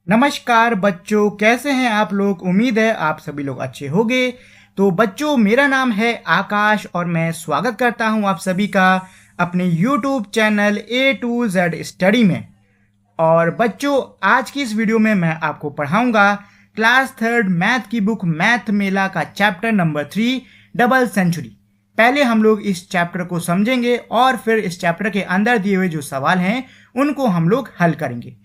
नमस्कार बच्चों, कैसे हैं आप लोग। उम्मीद है आप सभी लोग अच्छे होंगे। तो बच्चों, मेरा नाम है आकाश और मैं स्वागत करता हूं आप सभी का अपने YouTube channel A to Z study में। और बच्चों, आज की इस वीडियो में मैं आपको पढ़ाऊंगा क्लास थर्ड मैथ की बुक मैथ मेला का चैप्टर नंबर 3 डबल सेंचुरी। पहले हम लोग इस चैप्टर को समझेंगे और फिर इस चैप्टर के अंदर दिए हुए जो सवाल हैं उनको हम लोग हल करेंगे।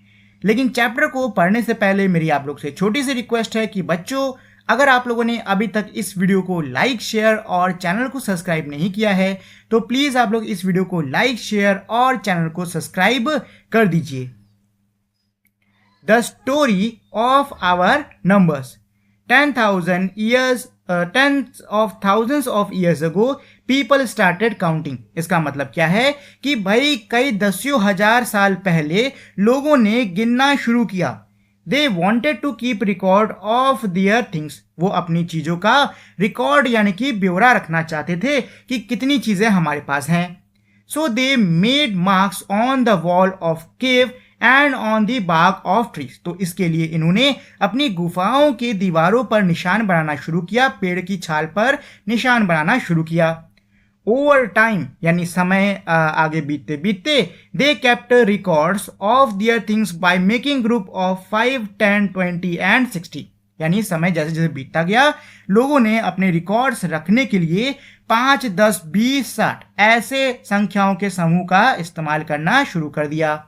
लेकिन चैप्टर को पढ़ने से पहले मेरी आप लोग से छोटी सी रिक्वेस्ट है कि बच्चों, अगर आप लोगों ने अभी तक इस वीडियो को लाइक शेयर और चैनल को सब्सक्राइब नहीं किया है तो प्लीज़ आप लोग इस वीडियो को लाइक शेयर और चैनल को सब्सक्राइब कर दीजिए। The story of our numbers. 10,000 of years ago people started counting। इसका मतलब क्या है कि भाई कई दसियों हजार साल पहले लोगों ने गिनना शुरू किया। They wanted to keep record of their things। वो अपनी चीजों का रिकॉर्ड यानी कि ब्यौरा रखना चाहते थे कि कितनी चीजें हमारे पास हैं। So they made marks on the wall of cave and on the bark of trees. तो इसके लिए इन्होंने अपनी गुफाओं के दीवारों पर निशान बनाना शुरू किया, पेड़ की छाल पर निशान बनाना शुरू किया। ओवर टाइम यानी समय आगे बीतते बीतते they kept records of their things by making group of 5, 10, 20 and 60। यानी समय जैसे जैसे बीतता गया लोगों ने अपने रिकॉर्ड्स रखने के लिए 5, 10, 20, 60 ऐसे संख्याओं के समूह का इस्तेमाल करना शुरू कर दिया।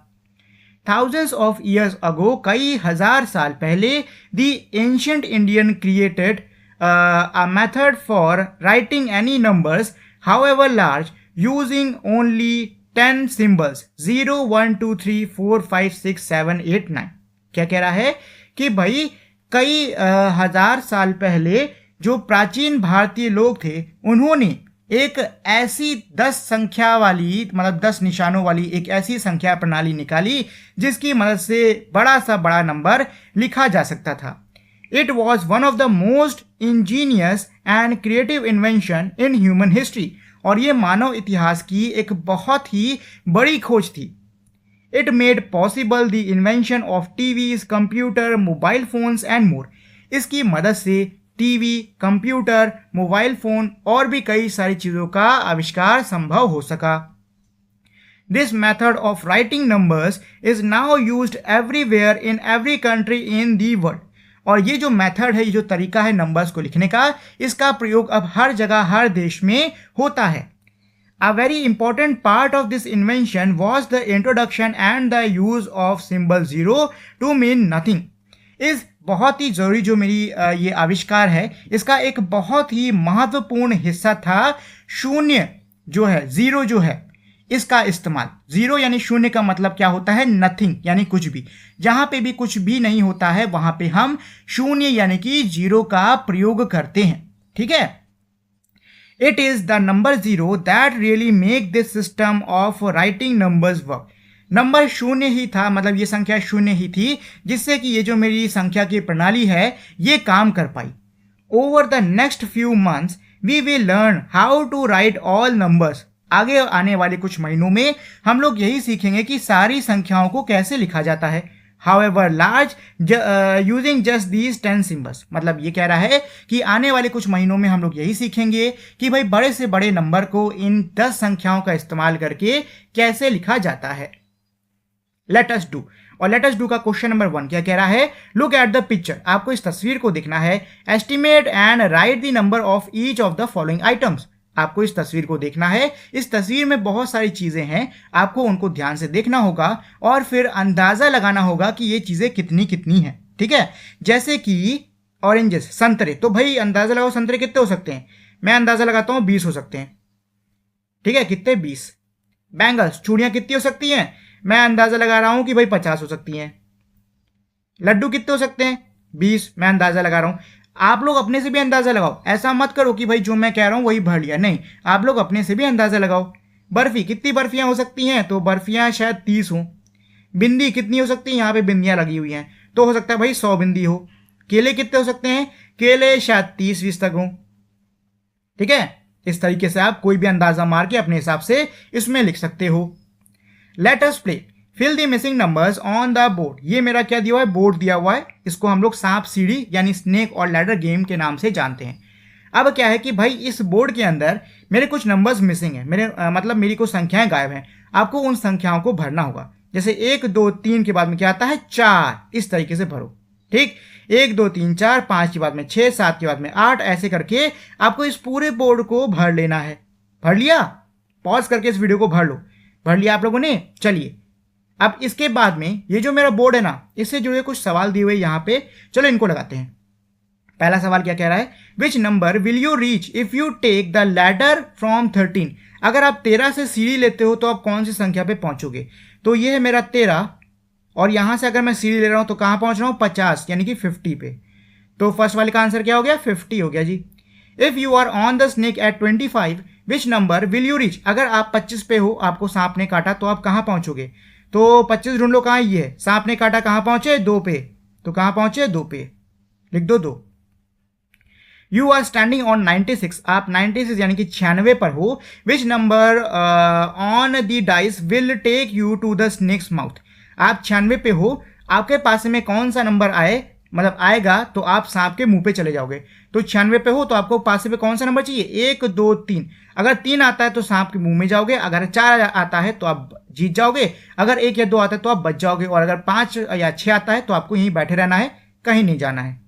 Thousands of years ago, कई हजार साल पहले, the ancient Indian created a method for writing any numbers, however large, using only 10 symbols 0, 1, 2, 3, 4, 5, 6, 7, 8, 9। क्या कह रहा है कि भाई कई हजार साल पहले जो प्राचीन भारतीय लोग थे उन्होंने एक ऐसी 10 संख्या वाली मतलब 10 निशानों वाली एक ऐसी संख्या प्रणाली निकाली जिसकी मदद से बड़ा सा बड़ा नंबर लिखा जा सकता था। It was one of the most Angénieux and creative invention in human history. और ये मानव इतिहास की एक बहुत ही बड़ी खोज थी। It made possible the invention of TVs, computer, mobile phones and more. इसकी मदद से टीवी, कंप्यूटर, मोबाइल फोन और भी कई सारी चीज़ों का आविष्कार संभव हो सका। This method of writing numbers is now used everywhere in every country in the world. और ये जो मेथड है, ये जो तरीका है नंबर्स को लिखने का, इसका प्रयोग अब हर जगह हर देश में होता है। A very important part of this invention was the introduction and the use of symbol 0 to mean nothing। इस बहुत ही जरूरी जो मेरी ये आविष्कार है इसका एक बहुत ही महत्वपूर्ण हिस्सा था शून्य जो है, जीरो जो है, इसका इस्तेमाल। जीरो यानी शून्य का मतलब क्या होता है? नथिंग यानी कुछ भी। जहां पे भी कुछ भी नहीं होता है वहां पे हम शून्य यानी कि जीरो का प्रयोग करते हैं। ठीक है। It is the number zero that really make this system of writing numbers work. Number शून्य ही था, मतलब ये संख्या शून्य ही थी जिससे कि ये जो मेरी संख्या की प्रणाली है ये काम कर पाई। Over the next few months we will learn how to write all numbers. आगे आने वाले कुछ महीनों में हम लोग यही सीखेंगे कि सारी संख्याओं को कैसे लिखा जाता है। However large, using just these 10 symbols। मतलब ये कह रहा है कि आने वाले कुछ महीनों में हम लोग यही सीखेंगे कि भाई बड़े से बड़े नंबर को इन 10 संख्याओं का इस्तेमाल करके कैसे लिखा जाता है। Late us do. और लेट अस डू का क्वेश्चन नंबर 1 क्या कह रहा है? Look at the picture. आपको इस तस्वीर को देखना है। Estimate and right the number of each of the following items. आपको इस तस्वीर को देखना है। इस तस्वीर में बहुत सारी चीजें हैं, आपको उनको ध्यान से देखना होगा और फिर अंदाजा लगाना होगा कि ये चीजें कितनी कितनी हैं। ठीक है। जैसे कि ऑरेंजेस, संतरे, तो भाई अंदाजा लगाओ संतरे कितने हो सकते हैं। मैं अंदाजा लगाता हूं 20 हो सकते हैं। ठीक है, कितने? 20। बैंगल्स, चूड़ियां कितनी हो सकती हैं? मैं अंदाजा लगा रहा हूं कि भाई 50 हो सकती हैं। लड्डू कितने हो सकते हैं? 20। मैं अंदाजा लगा रहा हूं। आप लोग अपने से भी अंदाजा लगाओ। ऐसा मत करो कि भाई जो मैं कह रहा हूं वही भर लिया, नहीं, आप लोग अपने से भी अंदाजा लगाओ। बर्फी, कितनी बर्फियां हो सकती हैं? तो बर्फियां शायद 30 हो। बिंदी कितनी हो सकती है? यहाँ पे बिंदियां लगी हुई हैं तो हो सकता है भाई 100 बिंदी हो। केले कितने हो सकते हैं? केले शायद 30-20 तक हो। ठीक है। इस तरीके से आप कोई भी अंदाजा मार के अपने हिसाब से इसमें लिख सकते हो। Let us play. Fill the missing numbers on the board. ये मेरा क्या दिया हुआ है, बोर्ड दिया हुआ है। इसको हम लोग सांप सीढ़ी यानी स्नेक और लैडर गेम के नाम से जानते हैं। अब क्या है कि भाई इस बोर्ड के अंदर मेरे कुछ नंबर्स मिसिंग है, मेरे मतलब मेरी कुछ संख्याएं गायब हैं। आपको उन संख्याओं को भरना होगा। जैसे 1 2 3 के बाद में क्या आता है, 4, इस तरीके से भरो। ठीक, 1 2 3 4, 5 के बाद में 6, 7 के बाद में 8, ऐसे करके आपको इस पूरे बोर्ड को भर लेना है। भर लिया? पॉज करके इस वीडियो को भर लो। भर लिया आप लोगों ने? चलिए, अब इसके बाद में ये जो मेरा बोर्ड है ना, इससे जुड़े कुछ सवाल दिए हुए यहाँ पे, चलो इनको लगाते हैं। पहला सवाल क्या कह रहा है, which number will you reach if you take the ladder from 13। अगर आप 13 से सीढ़ी लेते हो तो आप कौन सी संख्या पे पहुंचोगे? तो ये है मेरा 13, और यहां से अगर मैं सीढ़ी ले रहा हूं तो कहां पहुंच रहा हूं, 50 यानी कि 50 पे। तो फर्स्ट वाले का आंसर क्या हो गया, 50 हो गया जी। If you are on the snake at 25 which number will you reach. अगर आप 25 पे हो, आपको सांप ने काटा, तो आप कहां पहुंचोगे? तो 25 ढूंढ लो, कहां ये है, सांप ने काटा, कहां पहुंचे, 2 पे। तो कहां पहुंचे, 2 पे, लिख दो 2। यू आर स्टैंडिंग ऑन 96, आप 96 यानी कि 96 पर हो। Which number on the dice will take you to the snake's mouth. आप 96 पे हो, आपके पास में कौन सा नंबर आए, मतलब आएगा तो आप सांप के मुंह पे चले जाओगे। तो 96 पे हो तो आपको पास में कौन सा नंबर चाहिए, 1 2 3। अगर 3 आता है तो सांप के मुंह में जाओगे, अगर 4 आता है तो आप जीत जाओगे, अगर 1 या 2 आता है तो आप बच जाओगे, और अगर 5 या 6 आता है तो आपको यहीं बैठे रहना है, कहीं नहीं जाना है।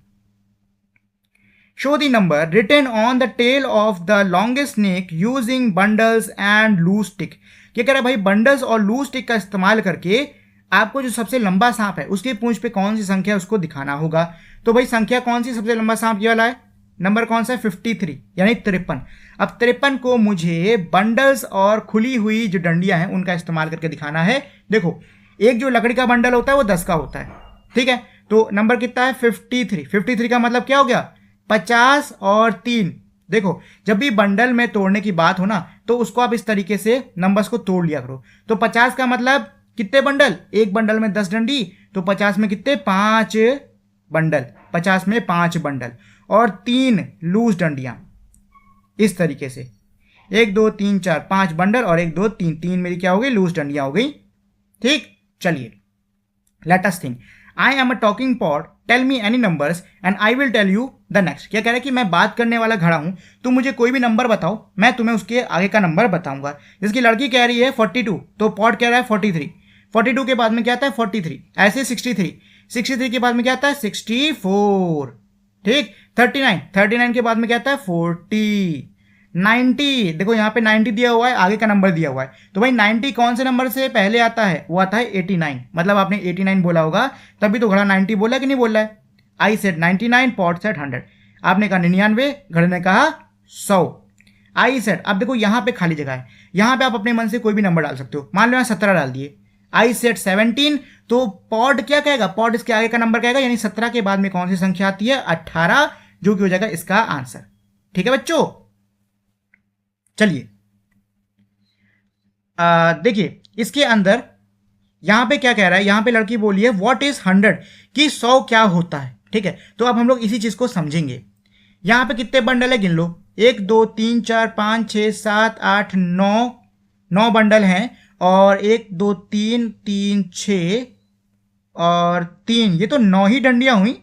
Show the number written on the tail of the longest snake using bundles and loose stick. क्या कह रहा है भाई, बंडल्स और लूज स्टिक का इस्तेमाल करके आपको जो सबसे लंबा सांप है उसकी पूंछ पे कौन सी संख्या है उसको दिखाना होगा। तो भाई संख्या कौन सी, सबसे लंबा सांप ये वाला है, नंबर कौन सा है, 53 यानी 53। अब 53 को मुझे बंडल्स और खुली हुई जो डंडियां हैं उनका इस्तेमाल करके दिखाना है। देखो, एक जो लकड़ी का बंडल होता है वो 10 का होता है, ठीक है। तो नंबर कितना है, 53। 53 का मतलब क्या हो गया, 50 और 3। देखो, जब भी बंडल में तोड़ने की बात हो ना, तो उसको आप इस तरीके से नंबर्स को तोड़ लिया करो। तो 50 का मतलब कितने बंडल, एक बंडल में 10 डंडी, तो 50 में कितने, 5 बंडल, 50 में 5 बंडल, और 3 लूज डंडियां, इस तरीके से 1 2 3 4 5 बंडल और 1 2 3 3 मेरी क्या हो गई, लूज डंडियां हो गई। ठीक, चलिए, let us think. I am a talking pot, tell me any numbers and I will tell you the next. क्या कह रहा है कि मैं बात करने वाला घड़ा हूं, तुम मुझे कोई भी नंबर बताओ, मैं तुम्हें उसके आगे का नंबर बताऊंगा। जिसकी लड़की कह रही है 42, तो पॉट कह रहा है 43। 42 के बाद में क्या आता है, 43, ऐसे 63। 63 के बाद में क्या आता है, 64। ठीक, 39, 39 के बाद में क्या आता है, 40। 90, देखो यहाँ पे 90 दिया हुआ है, आगे का नंबर दिया हुआ है, तो भाई 90 कौन से नंबर से पहले आता है, वो आता है 89। मतलब आपने 89 बोला होगा, तभी तो घड़ा 90 बोला कि नहीं बोला है। I said 99, pot said 100। आपने कहा 99, घड़े ने कहा 100। आई सेड, अब देखो यहाँ पे खाली जगह है, यहाँ पे आप अपने मन से कोई भी नंबर डाल सकते हो। मान लो यहाँ 17 डाल दिए। आई सेड 17, तो पॉड क्या कहेगा, पॉड इसके आगे का नंबर कहेगा, यानी 17 के बाद में कौन सी संख्या आती है, 18, जो कि हो जाएगा इसका आंसर। ठीक है बच्चों, चलिए देखिए इसके अंदर यहां पे क्या कह रहा है, यहां पे लड़की बोली है व्हाट इज 100, कि 100 क्या होता है। ठीक है, तो अब हम लोग इसी चीज को समझेंगे। यहां पे कितने बंडल है, गिन लो, 1 2 3 4 5 6 7 8 9 बंडल हैं, और 1 2 3 3 6 और 3, ये तो 9 ही डंडियां हुई,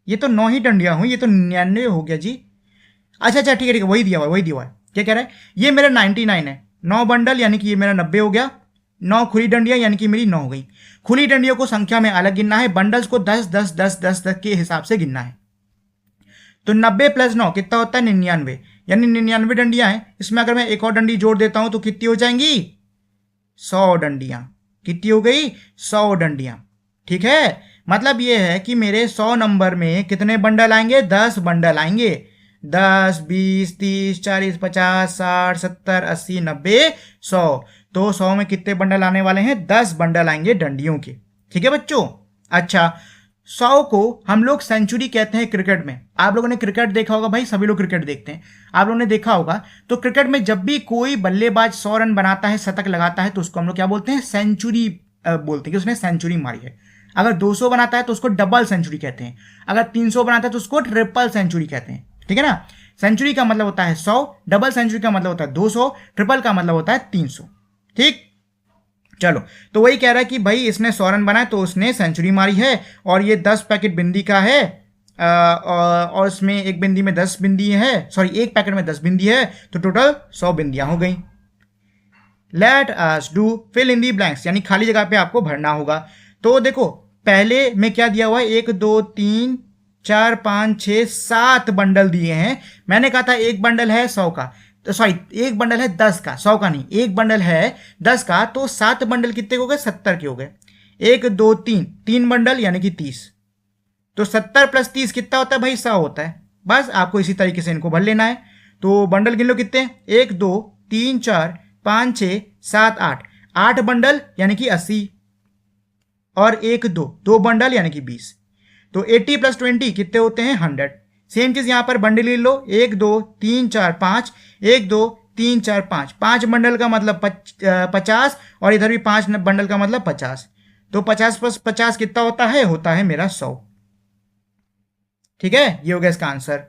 ये तो 9 ही डंडियां हुई, ये तो 99 हो गया जी। अच्छा ठीक है, वही दिया हुआ है, वही दिया हुआ है। क्या कह रहा है, ये मेरा 99 है, 9 बंडल यानी कि ये मेरा 90 हो गया, 9 खुली डंडियां यानी कि मेरी 9 हो गई। खुली डंडियों को संख्या में अलग गिनना है, बंडल्स को 10 10 10 10 10 के हिसाब से गिनना है। तो 90 + 9 कितना होता है, 99, यानी 99 डंडियां हैं। इसमें अगर मैं एक और डंडी जोड़ देता हूं तो कितनी हो जाएंगी, 100 डंडियां। कितनी हो गई, 100 डंडियां। ठीक है, मतलब ये है कि मेरे 100 नंबर में कितने बंडल आएंगे, 10 बंडल आएंगे। 10 20 30 40 50 60 70 80 90 100, तो 100 में कितने बंडल आने वाले हैं, 10 बंडल आएंगे डंडियों के। ठीक है बच्चों, अच्छा 100 को हम लोग सेंचुरी कहते हैं क्रिकेट में। आप लोगों ने क्रिकेट देखा होगा, भाई सभी लोग क्रिकेट देखते हैं, आप लोगों ने देखा होगा। तो क्रिकेट में जब भी कोई बल्लेबाज 100 रन बनाता है, शतक लगाता है, तो उसको हम लोग क्या बोलते हैं, सेंचुरी बोलते हैं, कि उसने सेंचुरी मारी है। अगर 200 बनाता है तो उसको डबल सेंचुरी कहते हैं, अगर 300 बनाता है तो उसको ट्रिपल सेंचुरी कहते हैं। ठीक है ना, सेंचुरी का मतलब होता है 100, डबल सेंचुरी का मतलब होता है 200, ट्रिपल का मतलब होता है 300। ठीक, चलो, तो वही कह रहा है कि भाई इसने 100 रन बनाए तो उसने सेंचुरी मारी है, और ये 10 पैकेट बिंदी का है, और इसमें एक बिंदी में 10 बिंदी है, सॉरी एक पैकेट में 10 बिंदी है, तो टोटल 100 बिंदियां हो गई। Let us do fill in the blanks, यानी खाली जगह पे आपको भरना होगा। तो देखो पहले में क्या दिया हुआ है, 1 2 3 4 5 6 7 बंडल दिए हैं। मैंने कहा था एक बंडल है 100 का, तो सॉरी एक बंडल है 10 का, 100 का नहीं, एक बंडल है 10 का, तो 7 बंडल कितने हो गए, 70 के हो गए। 1 2 3 3 बंडल यानी कि 30, तो 70 प्लस 30 कितना होता है भाई, 100 होता है। बस आपको इसी तरीके से इनको भर लेना है। तो बंडल गिन लो कितने, 1 2 3 4 5 6 7 8, 8 बंडल यानी कि 80, और 1 2 2 बंडल यानी कि 20, तो 80 प्लस 20 कितने होते हैं, 100। सेम चीज यहां पर बंडल गिन लो, 1 2 3 4 5, 1 2 3 4 5, 5 बंडल का मतलब 50, और इधर भी 5 बंडल का मतलब 50, तो 50 प्लस 50 कितना होता है मेरा 100। ठीक है, ये हो गया इसका answer.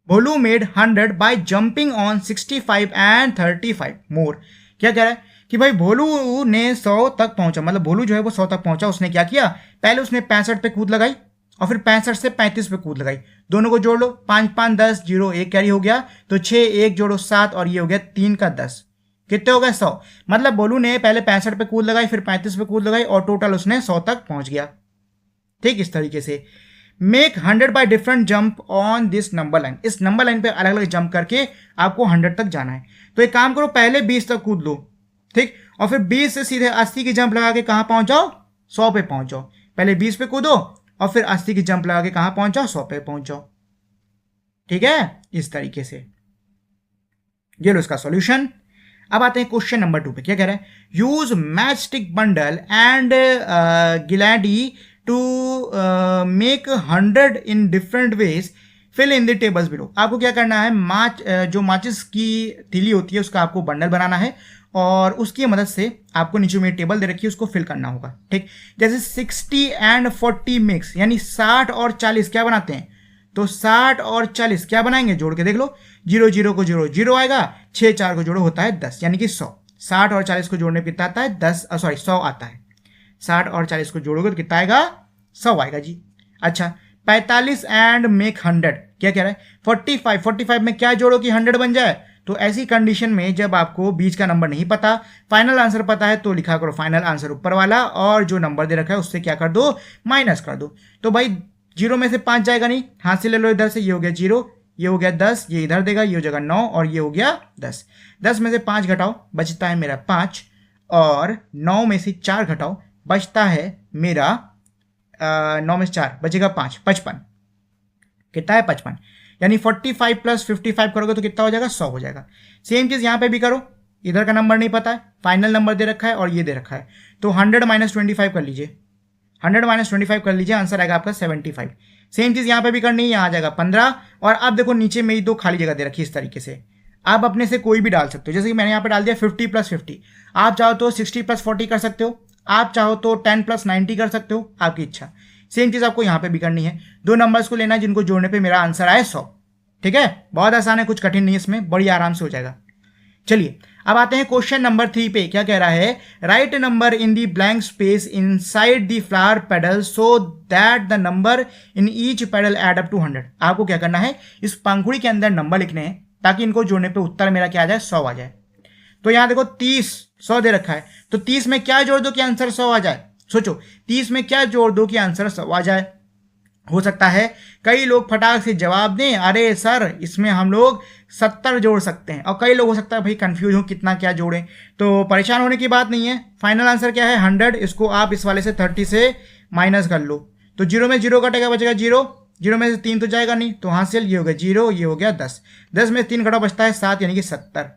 Bholu made 100 by jumping on 65 and 35 मोर। क्या कह रहा है कि भाई भोलू ने 100 तक पहुंचा, मतलब भोलू जो है वो 100 तक पहुंचा। उसने क्या किया, पहले उसने 65 पे कूद लगाई, और फिर 65 से 35 पे कूद लगाई। दोनों को जोड़ लो, 5 5 10 0 1 कैरी हो गया, तो 6 1 जोड़ो 7, और ये हो गया 3 का 10, कितने हो गए 100। मतलब भोलू ने पहले 65 पे कूद लगाई, फिर 35 पे कूद लगाई, और टोटल उसने 100 तक पहुंच गया। ठीक, इस तरीके से make 100 by different jump on this number line. इस नंबर लाइन पे अलग अलग जंप करके आपको 100 तक जाना है। तो एक काम करो, पहले 20 तक कूद लो, ठीक, और फिर 20 से सीधे 80 की जंप लगा के कहां पहुंच जाओ, 100 पे पहुंच जाओ। पहले 20 पे कूदो, और फिर 80 की जंप लगा के कहां पहुंच जाओ, 100 पे पहुंच जाओ। ठीक है, इस तरीके से। ये लो इसका सॉल्यूशन। अब आते हैं क्वेश्चन नंबर 2 पे। क्या कह रहा है, use match stick bundle and gladly to make 100 in different ways, fill in the tables below. आपको क्या करना है, जो माचिस की तीली होती है उसका आपको बंडल बनाना है, और उसकी मदद से आपको नीचे में टेबल दे रखी है उसको फिल करना होगा। ठीक, जैसे 60 एंड 40 मिक्स, यानी 60 और 40 क्या बनाते हैं, तो 60 और 40 क्या बनाएंगे, जोड़ के देख लो, 0 0 को जोड़ो 0 आएगा, 6 4 को जोड़ो होता है 10, यानी कि 100। 60 और 40 को जोड़ने पर कितना आता है, 100 आता है। 60 और 40 को जोड़ोगे तो कितना आएगा, 100 आएगा जी। अच्छा, 45 एंड मेक 100, क्या कह रहा है, 45 में क्या जोड़ो कि 100 बन जाए। तो ऐसी कंडीशन में जब आपको बीच का नंबर नहीं पता, फाइनल आंसर पता है, तो लिखा करो फाइनल आंसर ऊपर वाला, और जो नंबर दे रखा है उससे क्या कर दो, माइनस कर दो। तो भाई 0 में से 5 जाएगा नहीं, हाथ से ले लो इधर से, ये हो गया 0, ये हो गया 10, ये इधर देगा, ये हो जाएगा 9, और ये हो गया 10। 10 में से 5 घटाओ, बचता है मेरा 5, और 9 में से 4 घटाओ, बचता है मेरा 9 में से 4 बचेगा 5, 55। कितना है, 55। यानी 45 प्लस 55 करोगे तो कितना हो जाएगा, 100 हो जाएगा। सेम चीज यहां पे भी करो, इधर का नंबर नहीं पता है, फाइनल नंबर दे रखा है और ये दे रखा है, तो 100 माइनस 25 कर लीजिए, 100 माइनस 25 कर लीजिए, आंसर आएगा आपका 75। सेम चीज यहां पे भी करनी है, यहां आ जाएगा 15, और अब देखो नीचे में ही 2 खाली जगह दे रखी है इस तरीके से। आप अपने से कोई भी डाल सकते हो, जैसे कि मैंने यहाँ पे डाल दिया 50 प्लस 50, आप चाहो तो 60 प्लस 40 कर सकते हो, आप चाहो तो 10 प्लस 90 कर सकते हो, आपकी इच्छा। सेम चीज आपको यहाँ पे भी करनी है, 2 नंबर्स को लेना है जिनको जोड़ने पे मेरा आंसर आए 100। ठीक है, बहुत आसान है, कुछ कठिन नहीं है इसमें, बड़ी आराम से हो जाएगा। चलिए अब आते हैं क्वेश्चन नंबर 3 पे। क्या कह रहा है, write number in the blank space inside the flower petal so that the number in each petal add up to 100। आपको क्या करना है, इस पंखुड़ी के अंदर नंबर लिखने हैं, ताकि इनको जोड़ने पे उत्तर मेरा क्या आ जाए, 100 आ जाए। तो यहां देखो 30 100 दे रखा है, तो 30 में क्या जोड़ दो कि आंसर 100 आ जाए। सोचो 30 में क्या जोड़ दो कि आंसर 100 आ जाए। हो सकता है कई लोग फटाक से जवाब दें, अरे सर इसमें हम लोग 70 जोड़ सकते हैं, और कई लोग हो सकता है भाई कंफ्यूज हो कितना क्या जोड़ें। तो परेशान होने की बात नहीं है, फाइनल आंसर क्या है 100। इसको आप इस वाले से 30 से माइनस कर लो, तो 0 में 0 कटेगा, बचेगा 0, 0 में से 3 तो जाएगा नहीं, तो हासिल ये हो गया 0, ये हो गया 10, 10 में 3 घटा बचता है 7, यानी कि 70।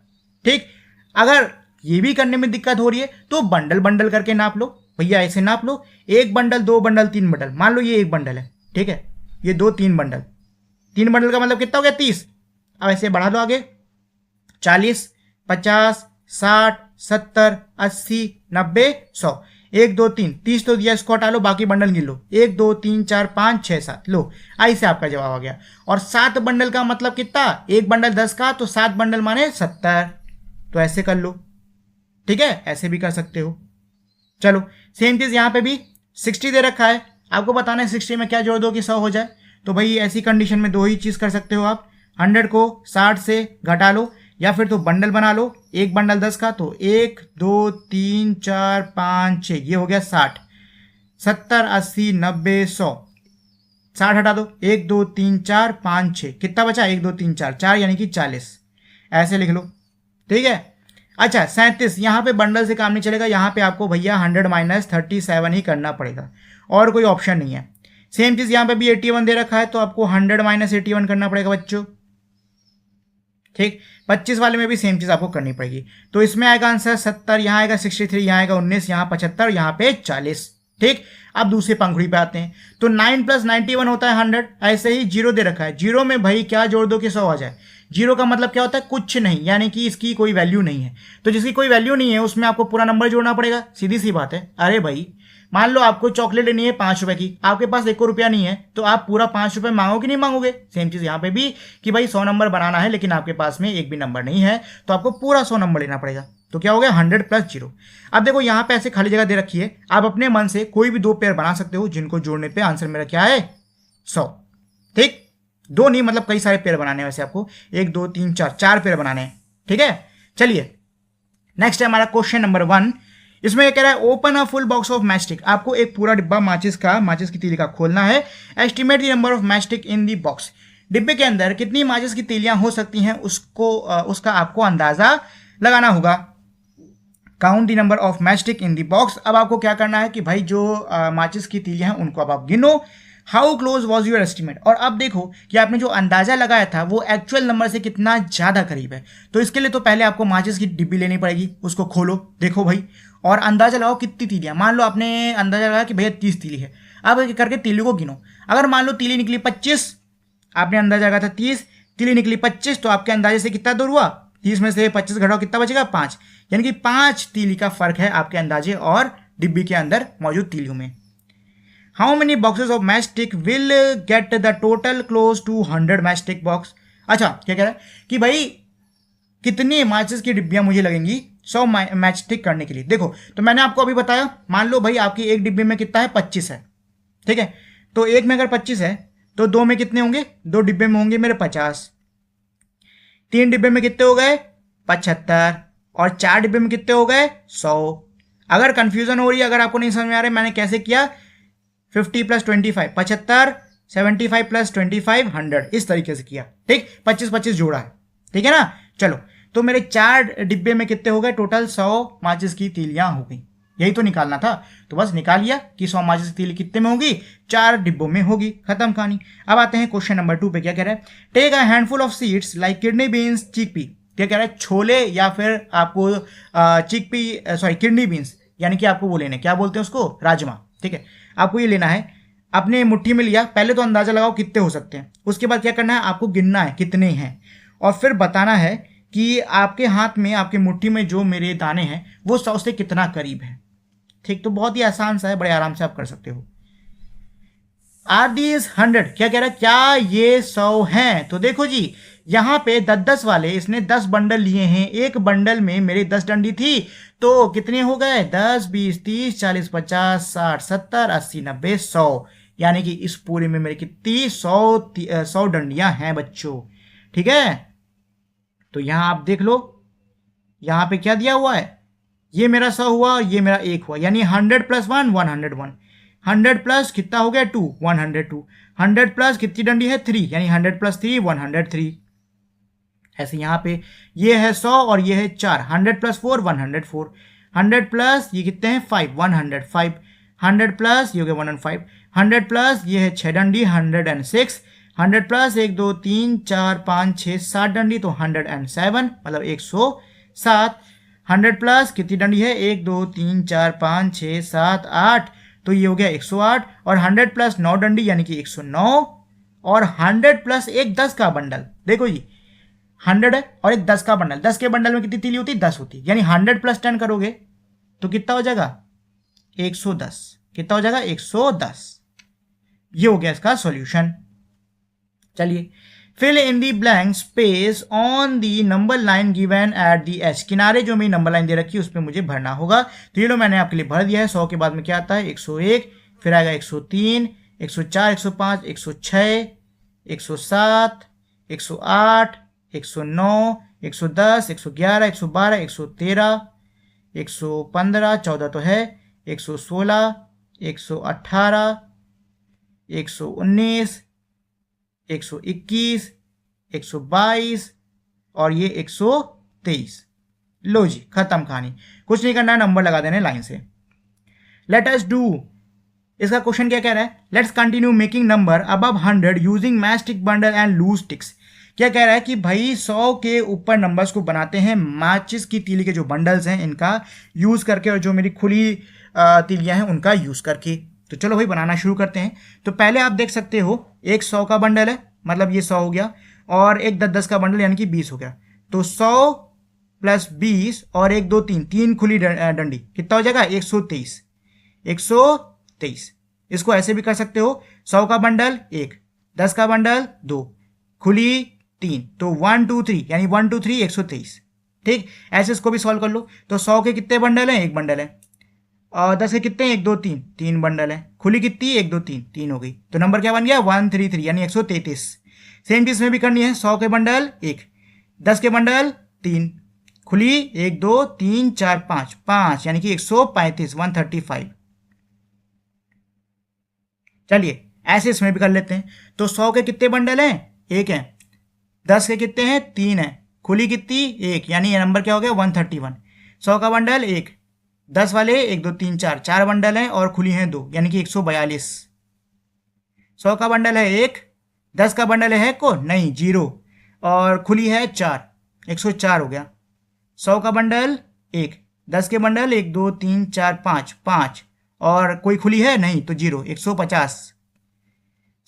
ठीक, अगर ये भी करने में दिक्कत हो रही है तो बंडल बंडल करके नाप लो भैया, ऐसे नाप लो, 1 बंडल 2 बंडल 3 बंडल, मान लो ये 1 बंडल है, ठीक है, ये 2 3 बंडल, 3 बंडल का मतलब कितना हो गया 30। अब ऐसे बढ़ा दो आगे, 40 50 60 70 80 90 100, 1 2 3 30 तो दिया, इसको हटा लो, बाकी बंडल गिन लो, 1 2 3 4 5 6 7, लो आई से आपका जवाब आ गया। और 7 बंडल का मतलब कितना, 1 बंडल 10 का, तो 7 बंडल माने 70, तो ऐसे कर लो। ठीक है, ऐसे भी कर सकते हो। चलो सेम चीज यहाँ पे भी 60 दे रखा है, आपको बताना है 60 में क्या जोड़ दो कि 100 हो जाए। तो भाई ऐसी कंडीशन में दो ही चीज कर सकते हो आप, 100 को 60 से घटा लो या फिर तो बंडल बना लो, एक बंडल 10 का, तो 1 2 3 4 5 6, ये हो गया 60, 70 80 90 100, 60 हटा दो, 1 2 3 4 5 6, कितना बचा 1 2 3 4 4 यानी कि 40, ऐसे लिख लो। ठीक है, अच्छा 37, यहाँ पे बंडल से काम नहीं चलेगा, यहाँ पे आपको भैया 100 माइनस 37 ही करना पड़ेगा, और कोई ऑप्शन नहीं है। सेम चीज यहाँ पे भी 81 दे रखा है, तो आपको 100 माइनस 81 करना पड़ेगा बच्चों। ठीक, 25 वाले में भी सेम चीज आपको करनी पड़ेगी। तो इसमें आएगा आंसर 70, यहाँ आएगा 63, यहाँ आएगा 19, यहाँ 75, यहाँ पे 40। ठीक, अब दूसरे पंखुड़ी पे आते हैं। तो 9 + 91 होता है 100। ऐसे ही 0 दे रखा है, 0 में भाई क्या जोड़ दो कि 100 आ जाए। 0 का मतलब क्या होता है, कुछ नहीं, यानी कि इसकी कोई वैल्यू नहीं है। तो जिसकी कोई वैल्यू नहीं है उसमें आपको पूरा नंबर जोड़ना पड़ेगा, सीधी सी बात है। अरे भाई मान लो आपको चॉकलेट लेनी है 5 रुपए की, आपके पास 1 रुपया नहीं है, तो आप पूरा 5 रुपए मांगो कि नहीं मांगोगे। सेम चीज यहाँ पे भी कि भाई 100 नंबर बनाना है, लेकिन आपके पास में एक भी नंबर नहीं है, तो आपको पूरा 100 नंबर लेना पड़ेगा। तो क्या हो गया 100 + 0। अब देखो यहाँ पे ऐसे खाली जगह दे रखी है, आप अपने मन से कोई भी 2 पेयर बना सकते हो, जिनको जोड़ने पे आंसर मेरा क्या है 100। ठीक, 2 नहीं मतलब कई सारे पेयर बनाने हैं, वैसे आपको 1 2 3 4 पेयर बनाने हैं। ठीक है, चलिए नेक्स्ट है हमारा क्वेश्चन नंबर 1। इसमें क्या कह रहा है, open a full box of matchstick. आपको एक पूरा डिब्बा माचिस की तीली का खोलना है। Estimate the number of matchstick in the box. डिब्बे के अंदर कितनी माचिस की तीलियां हो सकती हैं, उसका आपको अंदाजा लगाना होगा। Count the number of matchstick in the box. अब आपको क्या करना है कि भाई जो माचिस की तीलियां हैं उनको अब आप गिनो। How close was your estimate. और अब देखो कि आपने जो अंदाजा लगाया था वो एक्चुअल नंबर से कितना ज्यादा करीब है। तो इसके लिए तो पहले आपको माचिस की डिब्बी लेनी पड़ेगी, उसको खोलो, देखो भाई, और अंदाजा लगाओ कितनी तीलियां। मान लो आपने अंदाजा लगाया कि भैया 30 तीली है, अब करके तीली को गिनो। अगर मान लो तीली निकली 25, आपने अंदाजा लगाया था 30, तीली निकली 25, तो आपके अंदाजे से कितना दूर हुआ, 30 में से 25 घटाओ, कितना बचेगा 5, यानी कि 5 तीली का फर्क है आपके अंदाजे और डिब्बी के अंदर मौजूद तीलियों में। How many boxes of match stick will get the total close to 100 match stick box. अच्छा क्या कह रहा है कि भाई कितनी माचिस की डिब्बियां मुझे लगेंगी 100 मैच स्टिक करने के लिए। देखो तो मैंने आपको अभी बताया, मान लो भाई आपकी एक डिब्बे में कितना है 25 है, ठीक है, तो एक में अगर 25 है तो 2 में कितने होंगे, 2 डिब्बे में होंगे मेरे 50, 3 डिब्बे में कितने हो गए 75, और 4 डिब्बे में कितने हो गए 100। अगर कंफ्यूजन हो रही है, अगर आपको नहीं समझ में आ रहा है मैंने कैसे किया, 50 + 25 75, 75 + 25 100, इस तरीके से किया। ठीक, 25-25 जोड़ा है, ठीक है ना। चलो तो मेरे 4 डिब्बे में कितने हो गए, टोटल 100 माचिस की तीलियां हो गई। यही तो निकालना था, तो बस निकाल लिया कि 100 माचिस की तीली कितने में होगी, 4 डिब्बों में होगी, खत्म कहानी। अब आते हैं क्वेश्चन नंबर 2 पे। क्या कह रहा है, take a handful of seeds like kidney beans chickpea. क्या कह रहा है, छोले या फिर आपको चिकपी सॉरी किडनी बीन्स, यानी कि आपको वो लेने, क्या बोलते हैं उसको, राजमा। ठीक है, आपको ये लेना है, अपने मुट्ठी में लिया, पहले तो अंदाजा लगाओ कितने हो सकते हैं, उसके बाद क्या करना है, आपको गिनना है कितने हैं, और फिर बताना है कि आपके हाथ में, आपके मुट्ठी में जो मेरे दाने हैं वो 100 से कितना करीब है। ठीक, तो बहुत ही आसान सा है, बड़े आराम से आप कर सकते हो। आर दीज 100, क्या कह रहा है, क्या ये 100 हैं। तो देखो जी यहाँ पे 10-10 वाले, इसने 10 बंडल लिए हैं, एक बंडल में मेरी 10 डंडी थी, तो कितने हो गए 10 20 30 40 50 60 70 80 90 100, यानी कि इस पूरे में मेरी कितनी 100 डंडियां हैं बच्चों। ठीक है, तो यहां आप देख लो, यहां पे क्या दिया हुआ है, ये मेरा 100 हुआ, ये मेरा 1 हुआ, यानी 100 + 1 101, 100 प्लस कितना हो गया 2 102, 100 प्लस कितनी डंडी है 3, यानी 100 + 3 103। ऐसे यहाँ पे ये है 100 और ये है 4, 100 + 4 104, 100 प्लस ये कितने हैं 5 105, 100 प्लस ये हो गया 105, 100 प्लस ये है 6 डंडी 106, 100 प्लस 1 2 3 4 5 6 7 डंडी तो 107, मतलब 107। 100 प्लस कितनी डंडी है 1 2 3 4 5 6 7 8, तो ये हो गया 108, और 100 प्लस 9 डंडी यानी कि 109, और 100 प्लस एक 10 का बंडल। देखो जी 100 है और एक 10 का बंडल, 10 के बंडल में कितनी तीली होती है 10 होती, यानी 100 + 10 करोगे तो कितना हो जाएगा 110, कितना हो जाएगा 110। ये हो गया इसका सॉल्यूशन। चलिए fill in the blank space on the number line given at the edge, किनारे जो मेरी नंबर लाइन दे रखी है उस पर मुझे भरना होगा। तो ये लो मैंने आपके लिए भर दिया है। 100 के बाद में क्या आता है 101, फिर आएगा 103, 104, 105, 106, 107, 108, 109, 110, 111, 112, 113, 115, 14 तो है, 116, 118, 119, 121, 122 और ये 123। लो जी खत्म कहानी, कुछ नहीं करना है, नंबर लगा देने लाइन से। लेट अस डू, इसका क्वेश्चन क्या कह रहा है, let's continue making number above 100 using match stick bundle and loose sticks. क्या कह रहा है कि भाई 100 के ऊपर नंबर्स को बनाते हैं मैचिस की तीली के जो बंडल्स हैं इनका यूज करके, और जो मेरी खुली तीलियां हैं उनका यूज करके। तो चलो भाई बनाना शुरू करते हैं। तो पहले आप देख सकते हो एक 100 का बंडल है, मतलब ये 100 हो गया, और एक 10-10 का बंडल यानी कि 20 हो गया। तो 100 प्लस 20 और 1 2 3, 3 खुली डंडी, कितना हो जाएगा 123, 123। इसको ऐसे भी कर सकते हो, 100 का बंडल 1, 10 का बंडल 2, खुली 3, तो 1 2 3 यानी 1 2 3 123। ठीक, ऐसे इसको भी सॉल्व कर लो। तो 100 के कितने बंडल हैं, एक बंडल है, और 10 के कितने हैं, 1 2 3, 3 बंडल है, खुली कितनी 1 2 3, 3 हो गई। तो नंबर क्या बन गया 133 यानी 133। सेम चीज में भी करनी है, 100 के बंडल 1, 10 के बंडल 3, खुली 1 2 3 4 5, 5 यानी कि 135, 135। चलिए ऐसे इसमें भी कर लेते हैं। तो 100 के कितने बंडल हैं, 1 है, 10 के कितने हैं, 3 है, खुली कितनी 1, यानी ये नंबर क्या हो गया 131। 100 का बंडल 1, 10 वाले 1 2 3 4, 4 बंडल हैं और खुली हैं 2 यानी कि 142। 100 का बंडल है 1, 10 का बंडल है को नहीं 0 और खुली है 4, 104 हो गया। 100 का बंडल 1, 10 के बंडल 1 2 3 4 5, 5 और कोई खुली है नहीं तो 0, 150।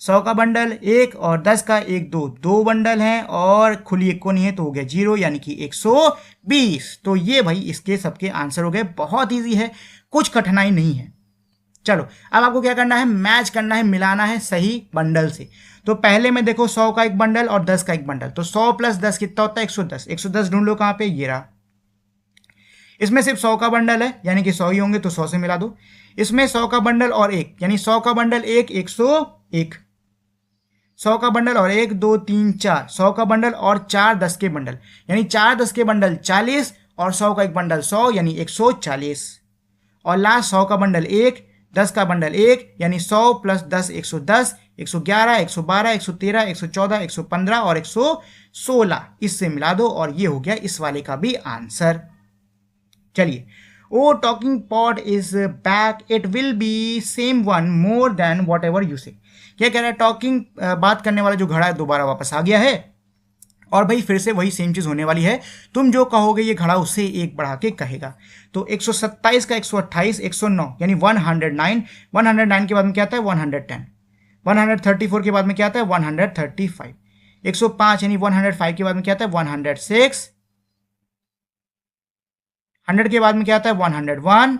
100 का बंडल 1 और 10 का 1 2, 2 बंडल हैं और खुली एक को नहीं है तो हो गया 0 यानी कि 120। तो ये भाई इसके सबके आंसर हो गए। बहुत इजी है, कुछ कठिनाई नहीं है। चलो अब आपको क्या करना है, मैच करना है, मिलाना है सही बंडल से। तो पहले में देखो 100 का एक बंडल और 10 का एक बंडल, तो 100 प्लस 10 कितना होता है 110। 110 ढूंढ लो कहां पे, ये रहा। इसमें सिर्फ 100 का बंडल है यानी कि 100 ही होंगे तो 100 से मिला दो। इसमें 100 का बंडल और 1 यानी 100 का बंडल 1, 101। 100 का बंडल और 1 2 3 4, 100 का बंडल और 4 10 के बंडल यानी 4 10 के बंडल 40 और 100 का एक बंडल 100 यानी 140। और लास्ट 100 का बंडल 1, 10 का बंडल 1 यानी 100 प्लस 10 110, 111, 112, 113, 114, 115 और 116। इससे मिला दो और ये हो गया इस वाले का भी आंसर। चलिए, oh talking pot is back, it will be same one more than whatever you say. क्या कह रहा है, टॉकिंग बात करने वाला जो घड़ा है दोबारा वापस आ गया है और भाई फिर से वही सेम चीज होने वाली है। तुम जो कहोगे ये घड़ा उससे एक बढ़ा के कहेगा। तो 127 का 128, 109 यानी 109। 109 के बाद में क्या आता है 110। 134 के बाद में क्या आता है 135। 105 यानी 105 के बाद में क्या आता है 106। 100 के बाद में क्या आता है 101।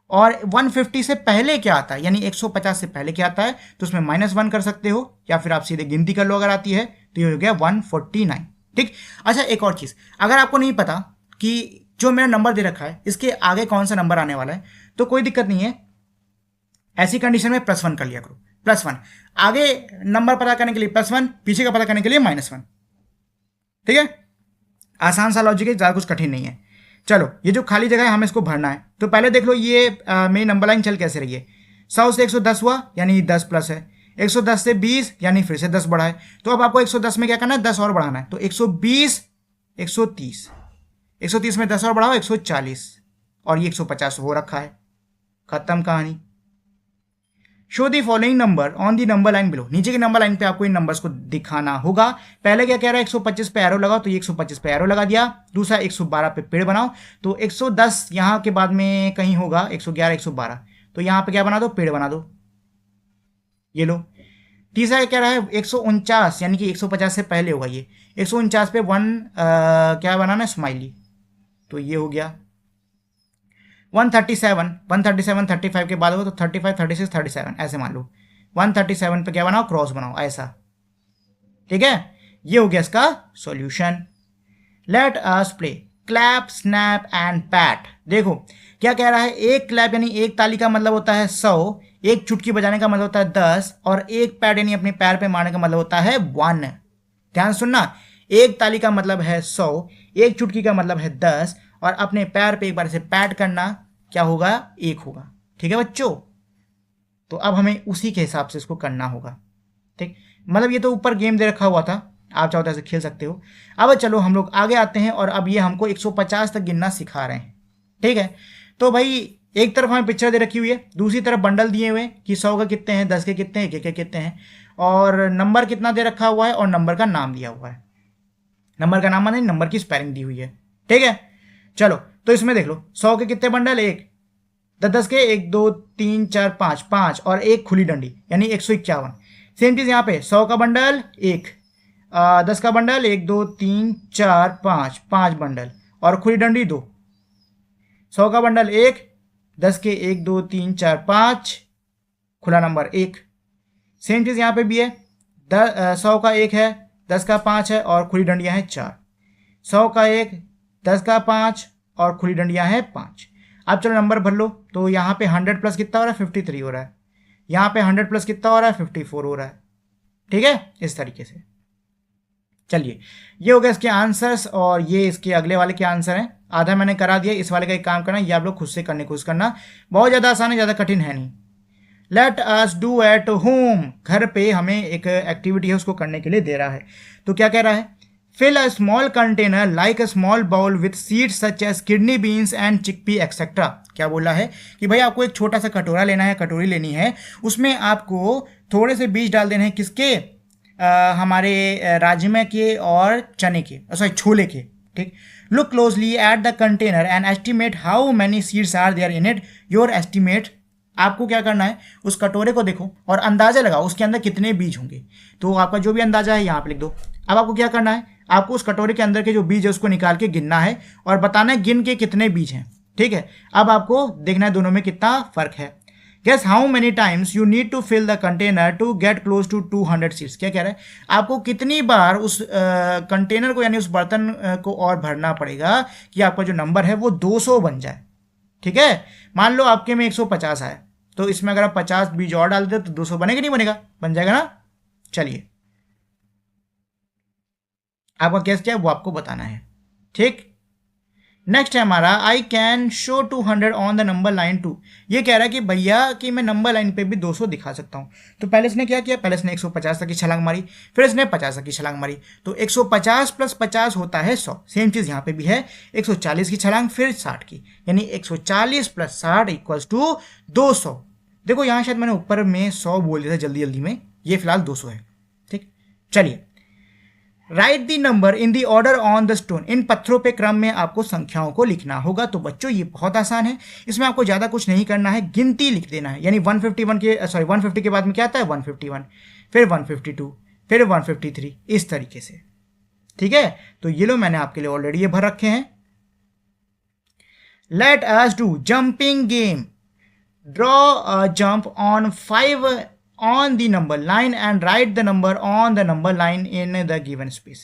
और 150 से पहले क्या आता है यानी 150 से पहले क्या आता है, तो उसमें -1 कर सकते हो या फिर आप सीधे गिनती कर लो अगर आती है, तो ये हो गया 149। ठीक। अच्छा एक और चीज, अगर आपको नहीं पता कि जो मेरा नंबर दे रखा है इसके आगे कौन सा नंबर आने वाला है, तो कोई दिक्कत नहीं है। ऐसी कंडीशन में +1 कर लिया करो। +1 आगे नंबर पता करने के लिए +1, पीछे का पता करने के लिए -1। ठीक है, आसान सा लॉजिक है, ज्यादा कुछ कठिन नहीं है। चलो ये जो खाली जगह है हमें इसको भरना है। तो पहले देख लो ये मेरी नंबर लाइन चल कैसे रही है। 100 से 110 हुआ यानी 10 प्लस है, 110 से 20 यानी फिर से 10 बढ़ा है। तो अब आपको 110 में क्या करना है 10 और बढ़ाना है। तो 120, 130, 130 में 10 और बढ़ाओ 140 और ये 150 हो रखा है। खत्म कहानी। Show the following number on the number line below, नीचे की नंबर लाइन पे आपको इन नंबर्स को दिखाना होगा। पहले क्या कह रहा है 125 पे एरो लगाओ, तो ये 125 पे एरो लगा दिया। दूसरा 112 पे पेड़ बनाओ, तो 110 यहां के बाद में कहीं होगा 111, 112, तो यहां पे क्या बना दो पेड़ बना दो, ये लो। तीसरा क्या कह रहा है 149 यानी कि 150 से पहले होगा, ये 149 पे क्या बनाना है स्माइली, तो ये हो गया। 137 35 के बाद होगा तो 35 36 37 ऐसे मान लो। 137 पे क्या बनाओ क्रॉस बनाओ ऐसा। ठीक है, ये हो गया इसका solution. Late us play clap snap and PAT. देखो क्या कह रहा है, एक क्लैप यानी एक ताली का मतलब होता है 100, एक चुटकी बजाने का मतलब होता है 10, और एक पैट यानी अपने पैर पे मारने का मतलब होता है 1। ध्यान सुनना, एक ताली का मतलब है 100, एक चुटकी का मतलब है 10, और अपने पैर पे एक बार से पैट करना क्या होगा, 1 होगा। ठीक है बच्चों, तो अब हमें उसी के हिसाब से इसको करना होगा। ठीक, मतलब ये तो ऊपर गेम दे रखा हुआ था, आप चाहो तो ऐसे खेल सकते हो। अब चलो हम लोग आगे आते हैं, और अब ये हमको 150 तक गिनना सिखा रहे हैं। ठीक है, तो भाई एक तरफ हमें पिक्चर दे रखी हुई है, दूसरी तरफ बंडल दिए हुए हैं कि 100 का कितने हैं, 10 के कितने हैं, के कितने हैं, और नंबर कितना दे रखा हुआ है, और नंबर का नाम दिया हुआ है। नंबर का नाम माने नंबर की स्पेलिंग दी हुई है। ठीक है, चलो तो इसमें देख लो 100 के कितने बंडल, 1, 10 के 1 2 3 4 5 5, और एक खुली डंडी यानी 151। सेम चीज यहाँ पे 100 का बंडल 1, 10 का बंडल 1 2 3 4 5, 5 बंडल, और खुली डंडी 2। 100 का बंडल 1, 10 के 1 2 3 4 5, खुला नंबर 1। सेम चीज यहाँ पे भी है, 100 का 1 है, 10 का 5 है, और खुली डंडियां हैं 4। 100 का 1, 10 का 5, और खुली डंडियां हैं 5। अब चलो नंबर भर लो, तो यहाँ पे 100 प्लस कितना हो रहा है, 53 हो रहा है। यहाँ पे 100 प्लस कितना हो रहा है, 54 हो रहा है। ठीक है, इस तरीके से। चलिए, ये हो गया इसके आंसर्स, और ये इसके अगले वाले के आंसर हैं। आधा मैंने करा दिया, इस वाले का एक काम करना, ये आप लोग खुद से करने की कोशिश करना, बहुत ज़्यादा आसान है, ज़्यादा कठिन है नहीं। Late us do at home, घर पे हमें एक एक्टिविटी है उसको करने के लिए दे रहा है। तो क्या कह रहा है, fill a small container like a small bowl with seeds such as kidney beans and chickpea etcetera. क्या बोला है कि भाई आपको एक छोटा सा कटोरा लेना है, कटोरी लेनी है, उसमें आपको थोड़े से बीज डाल देने हैं, किसके, हमारे राजमा के और चने के, सॉरी छोले के। ठीक, look closely at the container and estimate how many seeds are there in it. Your estimate, आपको क्या करना है, उस कटोरे को देखो और अंदाजा लगाओ उसके अंदर कितने बीज होंगे। तो आपका जो भी अंदाजा है यहाँ पे लिख दो। अब आपको क्या करना है, आपको उस कटोरे के अंदर के जो बीज है उसको निकाल के गिनना है, और बताना है गिन के कितने बीज हैं। ठीक है, अब आपको देखना है दोनों में कितना फर्क है। Guess how many times you need to fill the container to get close to 200 सीड्स। क्या कह रहा है, आपको कितनी बार उस कंटेनर को यानी उस बर्तन को और भरना पड़ेगा कि आपका जो नंबर है वो 200 बन जाए। ठीक है, मान लो आपके में 150 आए, तो इसमें अगर आप 50 बीज और डाल देते तो 200 बनेगा, नहीं बनेगा, बन जाएगा ना। चलिए, आपका गेस क्या है वो आपको बताना है। ठीक, नेक्स्ट है हमारा I can show 200 on the number line 2। ये कह रहा है कि भैया कि मैं नंबर लाइन पे भी 200 दिखा सकता हूँ। तो पहले इसने क्या किया, पहले इसने 150 तक की छलांग मारी, फिर इसने 50 तक की छलांग मारी, तो 150 प्लस 50 होता है 100। सेम चीज़ यहाँ पे भी है, 140 की छलांग फिर 60 की, यानी 140 प्लस 60 इक्वल्स टू 200। देखो यहाँ शायद मैंने ऊपर में 100 बोल दिया था जल्दी जल्दी में, ये फिलहाल 200 है। ठीक, चलिए, write the number in the order on the stone. इन पत्थरों पे क्रम में आपको संख्याओं को लिखना होगा। तो बच्चों ये बहुत आसान है, इसमें आपको ज़्यादा कुछ नहीं करना है, गिनती लिख देना है। यानी 151 के 150 के बाद में क्या आता है 151, फिर 152, फिर 153, इस तरीके से। ठीक है, तो ये लो मैंने आपके लिए ऑलरेडी ये भर रखे हैं। Late us do jumping game. Draw a jump on 5 on the number line and write the number on the number line in the given space।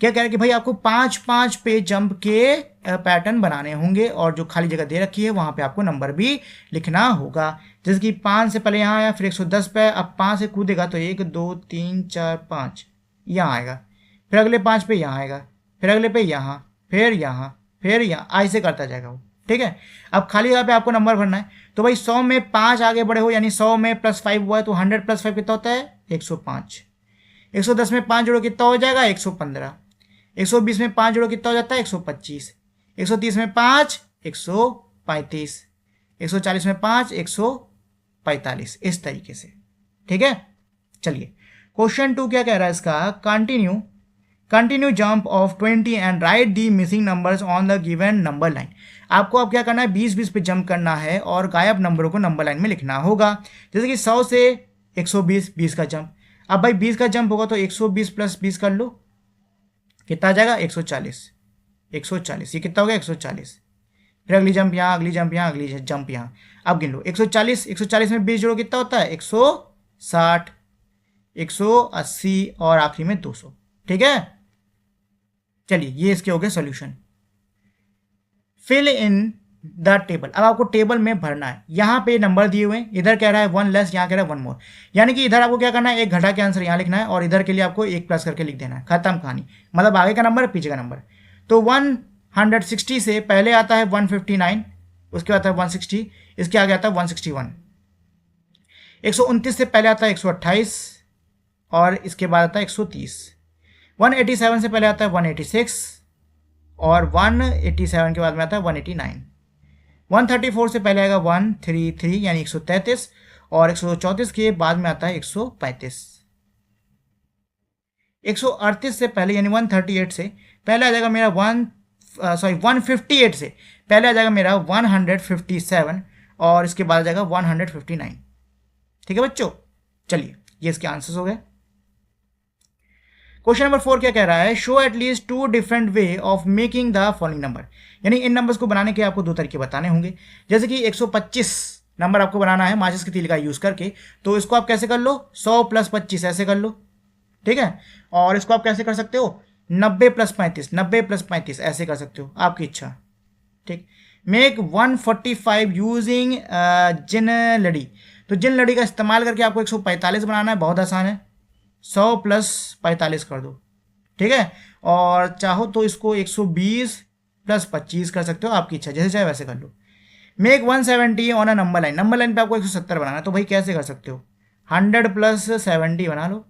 क्या कह रहा है कि भाई आपको 5-5 पे जंप के पैटर्न बनाने होंगे, और जो खाली जगह दे रखी है वहां पे आपको नंबर भी लिखना होगा। जैसे कि 5 से पहले यहाँ आया, फिर 110 पे, अब 5 से कूदेगा तो 1 2 3 4 5 यहाँ आएगा, फिर अगले 5 पे यहाँ आएगा, फिर अगले पे यहाँ, फिर यहाँ, फिर यहाँ, ऐसे करता जाएगा वो। ठीक है, अब खाली जगह पे आपको नंबर भरना है। तो भाई 100 में 5 आगे बढ़े हो, यानी 100 में प्लस 5 हुआ है, तो 100 प्लस 5 कितना होता है 105। 110 में 5 जोड़ो कितना हो जाएगा 115। 120 में 5 जोड़ो कितना हो जाता है 125। 130 में 5 135। 140 में 5 145, इस तरीके से। ठीक है, चलिए क्वेश्चन 2 क्या कह रहा है इसका, continue jump of 20 and right the missing numbers on the given number line. आपको अब क्या करना है, 20-20 पे जंप करना है और गायब नंबरों को नंबर लाइन में लिखना होगा। जैसे कि 100 से 120, 20 का जंप। अब भाई 20 का जंप होगा तो 120 प्लस 20 कर लो, कितना आ जाएगा 140। 140 ये कितना हो गया 140। फिर अगली जंप यहाँ, अगली जंप यहाँ, अगली जंप यहाँ। अब गिन लो 140, 140 में 20 जोड़ो कितना होता है 160, 180 और आखिरी में 200। ठीक है, चलिए ये इसके हो गए solution. Fill in the table, अब आपको टेबल में भरना है। यहाँ पे नंबर दिए हुए हैं, इधर कह रहा है 1 लेस, यहाँ कह रहा है 1 मोर, यानी कि इधर आपको क्या करना है, एक घटा के आंसर यहाँ लिखना है और इधर के लिए आपको एक प्लस करके लिख देना है, खत्म कहानी। मतलब आगे का नंबर पीछे का नंबर। तो 160 से पहले आता है 159, उसके बाद आता है 160, इसके आगे आता है 161। 129 से पहले आता है 128 और इसके बाद आता है 130। 187 से पहले आता है 186 और 187 के बाद में आता है 189। 134 से पहले आएगा 133 यानी 133 और 134 के बाद में आता है 135। 138 से पहले यानी 138 से पहले आ जाएगा मेरा 158 से पहले आ जाएगा मेरा 157 और इसके बाद आ जाएगा 159। ठीक है बच्चों, चलिए ये इसके आंसर्स हो गए। क्वेश्चन नंबर 4 क्या कह रहा है, show at least 2 different way of making the following number, यानी इन नंबर्स को बनाने के आपको 2 तरीके बताने होंगे। जैसे कि 125 नंबर आपको बनाना है माचिस के तीली का यूज करके, तो इसको आप कैसे कर लो, 100 + 25 ऐसे कर लो, ठीक है। और इसको आप कैसे कर सकते हो, 90 + 35, 90 + 35 ऐसे कर सकते हो, आपकी इच्छा, ठीक। मेक 145 यूजिंग जिन लड़ी, तो जिन लड़ी का इस्तेमाल करके आपको 145 बनाना है, बहुत आसान है, 100 + 45 कर दो, ठीक है। और चाहो तो इसको 120 + 25 कर सकते हो, आपकी इच्छा, जैसे चाहे वैसे कर लो। Make 170 on a number line, number line पे आपको 170 बनाना है, तो भाई कैसे कर सकते हो, 100 + 70 बना लो,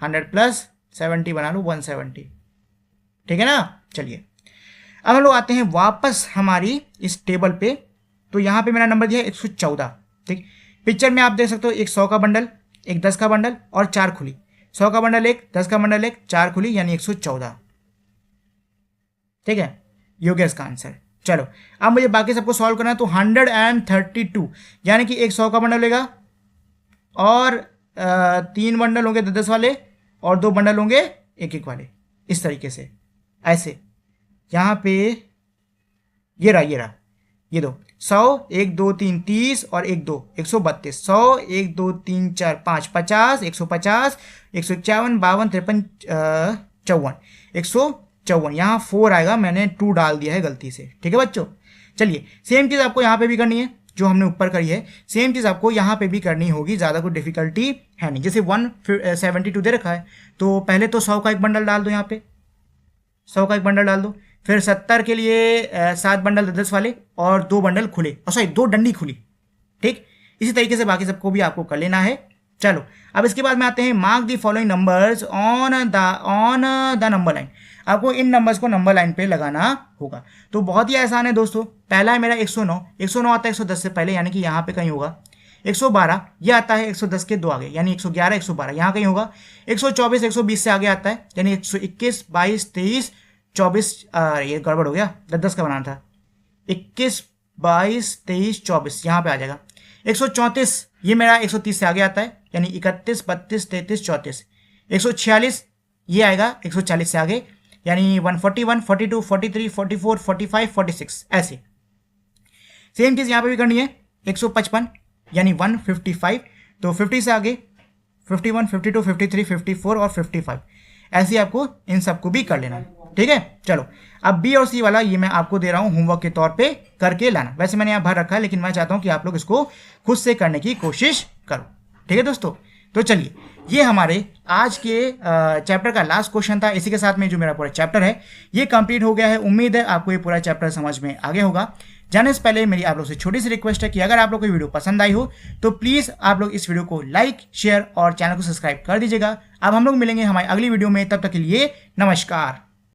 100 + 70 बना लो 170, ठीक है ना। चलिए अब हम लोग आते हैं वापस हमारी इस टेबल पे। तो यहाँ पे मेरा नंबर दिया है 114, ठीक। पिक्चर में आप देख सकते हो एक 100 का बंडल, एक 10 का बंडल और 4 खुली, 100 का बंडल एक, 10 का बंडल एक, 4 खुली यानी 114, ठीक है, ये हो गया इसका आंसर। चलो अब मुझे बाकी सबको सॉल्व करना है, तो 132 यानी कि एक 100 का बंडल लेगा और 3 बंडल होंगे 10 वाले और 2 बंडल होंगे 1 वाले, इस तरीके से ऐसे। यहाँ पे ये रहा ये दो 100 1 2 3 30 और 1 2 132, 100 1 2 3 4 5 50 150 151 52 53 54 154, यहाँ 4 आएगा, मैंने 2 डाल दिया है गलती से, ठीक है बच्चों। चलिए सेम चीज़ आपको यहाँ पे भी करनी है, जो हमने ऊपर करी है सेम चीज़ आपको यहाँ पे भी करनी होगी, ज़्यादा कोई डिफिकल्टी है नहीं। जैसे 172 दे रखा है, तो पहले तो 100 का एक बंडल डाल दो, यहाँ पे 100 का एक बंडल डाल दो, फिर 70 के लिए 7 बंडल 10 वाले और 2 बंडल खुले, और सॉरी 2 डंडी खुली, ठीक। इसी तरीके से बाकी सबको भी आपको कर लेना है। चलो अब इसके बाद में आते हैं, mark the following numbers on the number line, आपको इन नंबर्स को नंबर लाइन पे लगाना होगा। तो बहुत ही आसान है दोस्तों, पहला है मेरा 109, 109 आता है 110 से पहले, यानी कि यहाँ पे कहीं होगा। 112 ये आता है 110 के 2 आगे, यानी 111 112 यहाँ कहीं होगा। 124 120 से आगे आता है, यानी 121 22 23 24, ये गड़बड़ हो गया, 10 का बनाना था, 21 22 23 24 यहाँ पे आ जाएगा। 134 ये मेरा 130 से आगे आता है, यानी 31 32 33 34। 146 ये आएगा 140 से आगे, यानी 141 42 43 44 45 46 ऐसे। सेम चीज़ यहाँ पे भी करनी है, 155 यानी 155, तो 50 से आगे 51 52 53 54 और 55 ऐसे आपको इन सबको भी कर लेना, ठीक है। चलो अब बी और सी वाला ये मैं आपको दे रहा हूँ होमवर्क के तौर पे, करके लाना। वैसे मैंने यहाँ भर रखा है, लेकिन मैं चाहता हूँ कि आप लोग इसको खुद से करने की कोशिश करो, ठीक है दोस्तों। तो चलिए ये हमारे आज के चैप्टर का लास्ट क्वेश्चन था। इसी के साथ में जो मेरा पूरा चैप्टर है ये कंप्लीट हो गया है। उम्मीद है आपको ये पूरा चैप्टर समझ में आ गया होगा। जाने से पहले मेरी आप लोग से छोटी सी रिक्वेस्ट है कि अगर आप लोग को वीडियो पसंद आई हो तो प्लीज़ आप लोग इस वीडियो को लाइक शेयर और चैनल को सब्सक्राइब कर दीजिएगा। अब हम लोग मिलेंगे हमारी अगली वीडियो में, तब तक के लिए नमस्कार।